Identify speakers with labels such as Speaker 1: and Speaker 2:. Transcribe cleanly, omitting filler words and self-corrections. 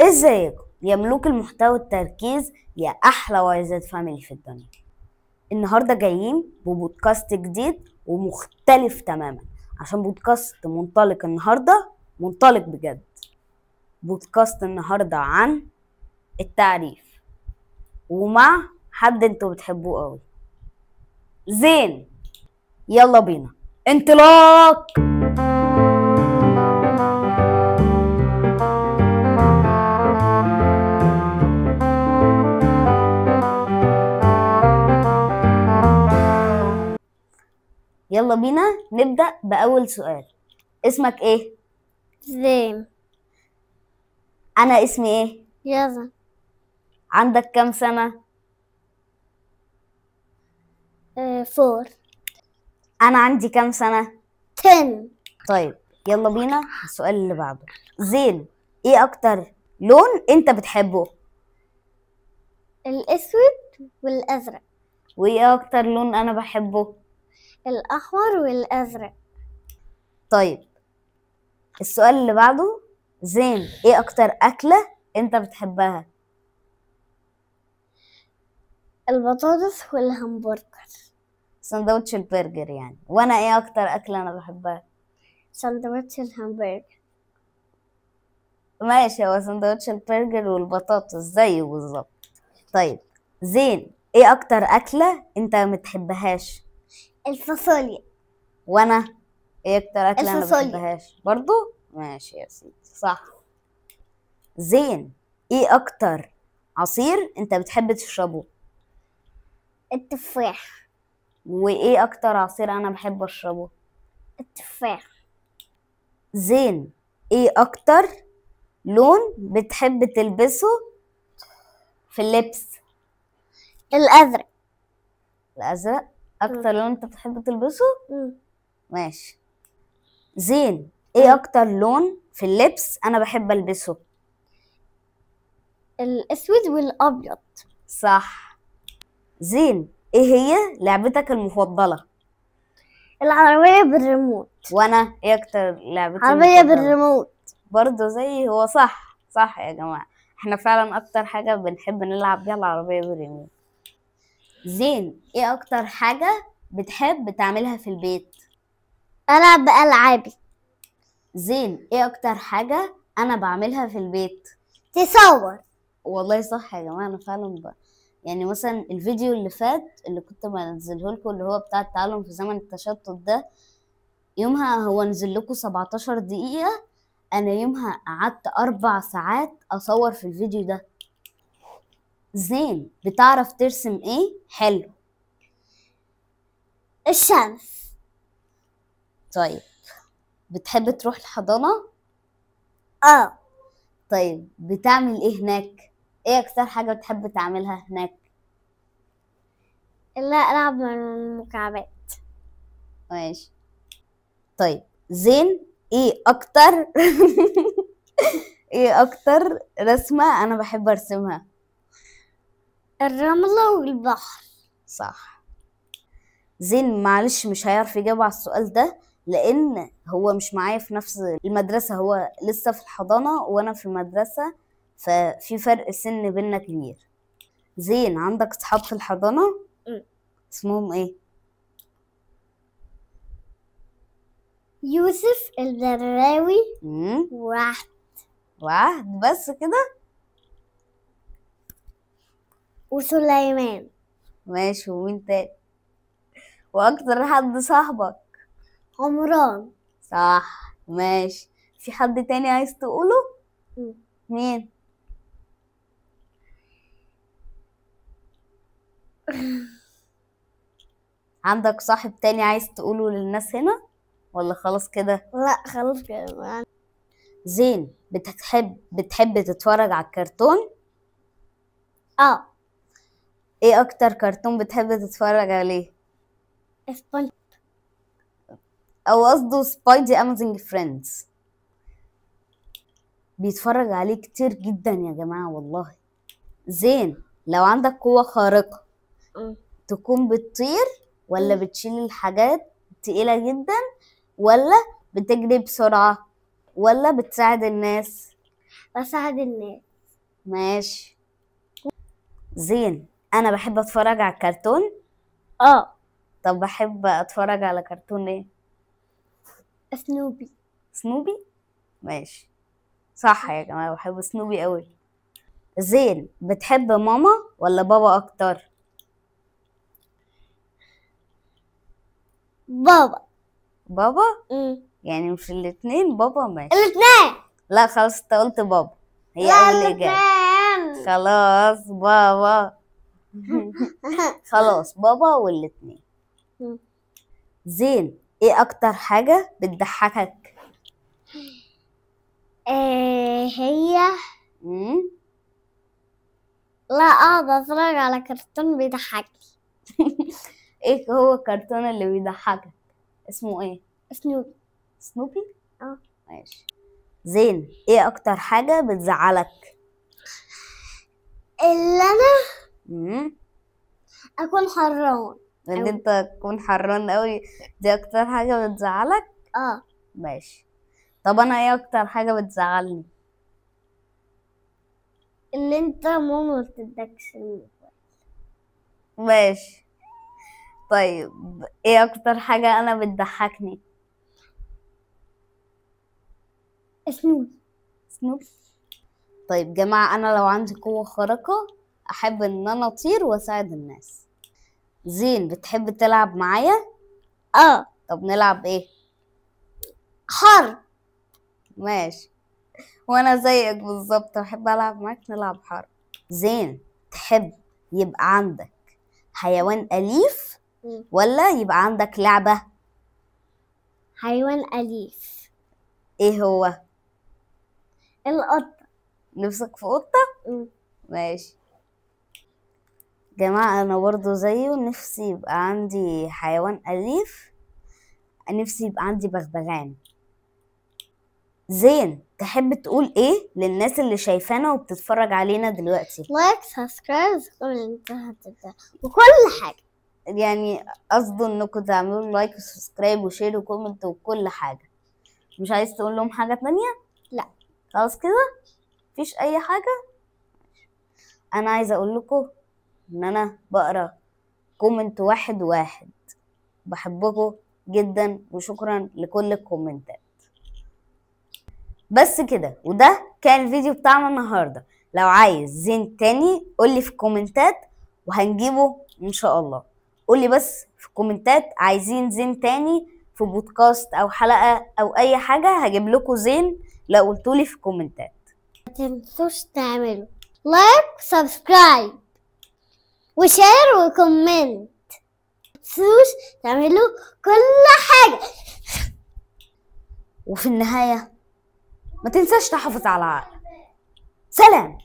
Speaker 1: ازيكم يا ملوك المحتوى والتركيز يا احلى وايزات فاميلي في الدنيا. النهارده جايين ببودكاست جديد ومختلف تماما، عشان بودكاست منطلق بجد. بودكاست النهارده عن التعريف، ومع حد انتوا بتحبوه قوي، زين. يلا بينا انطلاق. يلا بينا نبدأ بأول سؤال. اسمك ايه؟
Speaker 2: زين.
Speaker 1: انا اسمي ايه؟
Speaker 2: يلا.
Speaker 1: عندك كام سنة؟
Speaker 2: 4.
Speaker 1: انا عندي كام سنة؟
Speaker 2: 10.
Speaker 1: طيب يلا بينا السؤال اللي بعده. زين، ايه اكتر لون انت بتحبه؟
Speaker 2: الأسود والأزرق.
Speaker 1: وايه اكتر لون انا بحبه؟
Speaker 2: الأحمر والأزرق.
Speaker 1: طيب السؤال اللي بعده. زين، ايه اكتر اكلة انت بتحبها؟
Speaker 2: البطاطس والهمبرجر.
Speaker 1: سندوتش البرجر يعني. وانا ايه اكتر اكلة انا بحبها؟
Speaker 2: سندوتش الهمبرجر.
Speaker 1: ماشي، هو سندوتش البرجر والبطاطس زيه بالظبط. طيب زين، ايه اكتر اكلة انت متحبهاش؟
Speaker 2: الفاصوليا.
Speaker 1: وانا ايه اكتر اكلة انا
Speaker 2: الفاصوليا.
Speaker 1: بحبهاش برضو؟ ماشي يا سيدي، صح. زين، ايه اكتر عصير انت بتحب تشربه؟
Speaker 2: التفاح.
Speaker 1: وايه اكتر عصير انا بحب اشربه؟
Speaker 2: التفاح.
Speaker 1: زين، ايه اكتر لون بتحب تلبسه في اللبس؟
Speaker 2: الأزرق.
Speaker 1: الازرق اكتر لون انت بتحب تلبسه؟ ماشي. زين، ايه اكتر لون في اللبس انا بحب البسه؟
Speaker 2: الأسود والأبيض.
Speaker 1: صح. زين، ايه هي لعبتك المفضلة؟
Speaker 2: العربية بالريموت.
Speaker 1: وانا ايه اكتر لعبتي
Speaker 2: عربية
Speaker 1: المفضلة؟
Speaker 2: بالريموت.
Speaker 1: برضه زي هو. صح يا جماعة، احنا فعلا اكتر حاجة بنحب نلعب بيها العربية بالريموت. زين، ايه اكتر حاجة بتحب تعملها في البيت؟
Speaker 2: ألعب بألعابي.
Speaker 1: زين، ايه اكتر حاجة انا بعملها في البيت؟
Speaker 2: تصور.
Speaker 1: والله صح يا جماعة، انا فعلا يعني مثلا الفيديو اللي فات اللي كنت بنزله لكم اللي هو بتاع التعلم في زمن التشتت ده، يومها هو نزل لكم 17 دقيقة. انا يومها قعدت 4 ساعات اصور في الفيديو ده. زين، بتعرف ترسم ايه حلو؟
Speaker 2: الشمس.
Speaker 1: طيب بتحب تروح الحضانة؟ طيب بتعمل ايه هناك؟ ايه اكتر حاجة بتحب تعملها هناك؟
Speaker 2: لا، ألعب مع المكعبات.
Speaker 1: ماشي. طيب زين، ايه اكتر ايه اكتر رسمة انا بحب ارسمها؟
Speaker 2: الرملة والبحر.
Speaker 1: صح. زين، معلش مش هيعرف يجاوب على السؤال ده لان هو مش معايا في نفس المدرسة، هو لسه في الحضانة وانا في المدرسة، ففي فرق سن بينا كبير. زين، عندك صحاب في الحضانة؟ اسمهم ايه؟
Speaker 2: يوسف، الدراوي،
Speaker 1: وعهد بس كده؟
Speaker 2: وسليمان.
Speaker 1: ماشي، ومين تاني؟ واكتر حد صاحبك؟
Speaker 2: عمران.
Speaker 1: صح. ماشي، في حد تاني عايز تقوله؟ مين؟ عندك صاحب تاني عايز تقوله للناس هنا ولا خلاص كده؟
Speaker 2: لا خلاص كده.
Speaker 1: زين، بتحب تتفرج على الكرتون؟ ايه اكتر كرتون بتحب تتفرج عليه؟
Speaker 2: سبونج.
Speaker 1: او قصده سبايدي امازينج فريندز. بيتفرج عليه كتير جدا يا جماعة والله. زين، لو عندك قوة خارقة تكون بتطير ولا بتشيل الحاجات تقيلة جدا ولا بتجري بسرعة ولا بتساعد الناس؟
Speaker 2: بساعد الناس.
Speaker 1: ماشي. زين، انا بحب اتفرج على الكرتون.
Speaker 2: اه.
Speaker 1: طب بحب اتفرج على كرتون ايه؟
Speaker 2: سنوبي.
Speaker 1: سنوبي. ماشي، صح يا جماعة، بحب سنوبي قوي. زين، بتحب ماما ولا بابا اكتر؟
Speaker 2: بابا.
Speaker 1: بابا؟
Speaker 2: مم.
Speaker 1: يعني مش الاتنين بابا؟ ماشي.
Speaker 2: الاثنين.
Speaker 1: لا خلاص، انت قلت بابا، هي
Speaker 2: لا
Speaker 1: اول اجابة.
Speaker 2: الاثنين.
Speaker 1: خلاص بابا. خلاص بابا والاتنين.
Speaker 2: مم.
Speaker 1: زين، ايه اكتر حاجة بتضحكك؟
Speaker 2: هي
Speaker 1: مم؟
Speaker 2: لا اقعد اتفرج على كرتون بيضحكني.
Speaker 1: ايه هو الكرتون اللي بيضحكك؟ اسمه ايه؟
Speaker 2: سنوبي.
Speaker 1: سنوبي؟
Speaker 2: اه.
Speaker 1: ماشي. زين، ايه اكتر حاجة بتزعلك؟
Speaker 2: اللي انا
Speaker 1: مم؟
Speaker 2: اكون حران.
Speaker 1: ان
Speaker 2: أوي.
Speaker 1: انت تكون حران قوي، دي اكتر حاجة بتزعلك؟
Speaker 2: اه.
Speaker 1: ماشي. طب انا ايه اكتر حاجة بتزعلني؟
Speaker 2: ان انت ماما ما بتدكش.
Speaker 1: ماشي. طيب، ايه اكتر حاجة انا بتضحكني؟
Speaker 2: سنوبي.
Speaker 1: سنوبي. طيب جماعة، انا لو عندي قوة خارقة احب ان انا اطير واساعد الناس. زين، بتحب تلعب معايا؟
Speaker 2: اه.
Speaker 1: طب نلعب ايه؟
Speaker 2: حرب.
Speaker 1: ماشي، وانا زيك بالظبط بحب العب معاك، نلعب حرب. زين، تحب يبقى عندك حيوان اليف
Speaker 2: مم.
Speaker 1: ولا يبقى عندك لعبة؟
Speaker 2: حيوان أليف.
Speaker 1: ايه هو؟
Speaker 2: القطة.
Speaker 1: نفسك في قطة؟
Speaker 2: مم.
Speaker 1: ماشي. جماعة انا برضو زيه، نفسي يبقى عندي حيوان اليف، نفسي يبقى عندي بغبغان. زين، تحب تقول ايه للناس اللي شايفانا وبتتفرج علينا دلوقتي؟
Speaker 2: لايك، سبسكرايب، كومنت وكل حاجة.
Speaker 1: يعني قصده انكم تعملوا لايك وسبسكرايب وشير وكومنت وكل حاجة. مش عايز تقول لهم حاجة تانية؟
Speaker 2: لا.
Speaker 1: خلاص كده، مفيش اي حاجة. انا عايزة اقول لكم ان انا بقرا كومنت واحد واحد. بحبكم جدا وشكرا لكل الكومنتات. بس كده، وده كان الفيديو بتاعنا النهاردة. لو عايز زين تاني قولي في الكومنتات وهنجيبه ان شاء الله. قولي بس في الكومنتات عايزين زين تاني في بودكاست او حلقة او اي حاجة، هجيب لكم زين لو قلتولي في الكومنتات.
Speaker 2: ما تنسوش تعملوا لايك، سبسكرايب وشير وكومنت. ما تنسوش تعملوا كل حاجة.
Speaker 1: وفي النهاية ما تنساش تحافظ على عقلك. سلام.